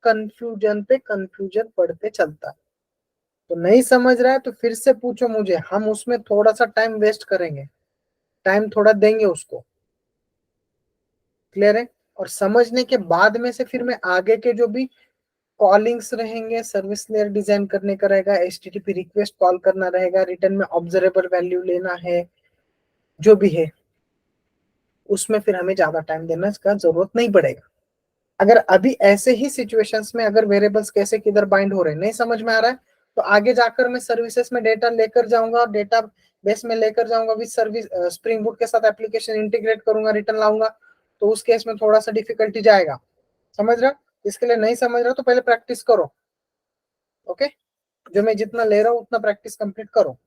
कंफ्यूजन पे कंफ्यूजन पड़ते चलता है। तो नहीं समझ रहा है तो फिर से पूछो मुझे, हम उसमें थोड़ा सा टाइम वेस्ट करेंगे, टाइम थोड़ा देंगे उसको। क्लियर है? और समझने के बाद में से फिर मैं आगे के जो भी कॉलिंग्स रहेंगे, सर्विस लेयर डिजाइन करने का रहेगा, एचटीटीपी रिक्वेस्ट कॉल करना रहेगा, रिटर्न में ऑब्जर्वेबल वैल्यू लेना है, जो भी है उसमें फिर हमें ज्यादा टाइम देने का जरूरत नहीं पड़ेगा। अगर अभी ऐसे ही सिचुएशंस में अगर वेरिएबल्स कैसे किधर बाइंड हो रहे हैं नहीं समझ में आ रहा है, तो आगे जाकर मैं सर्विसेज में डेटा लेकर जाऊंगा और डेटा बेस में लेकर जाऊंगा, विद सर्विस स्प्रिंग बूट के साथ एप्लीकेशन इंटीग्रेट करूंगा, रिटर्न लाऊंगा, तो उस केस में थोड़ा सा डिफिकल्टी जाएगा। समझ रहे हो? इसके लिए नहीं समझ रहे तो पहले प्रैक्टिस करो। ओके, जो मैं जितना ले रहा हूँ उतना प्रैक्टिस कंप्लीट करो।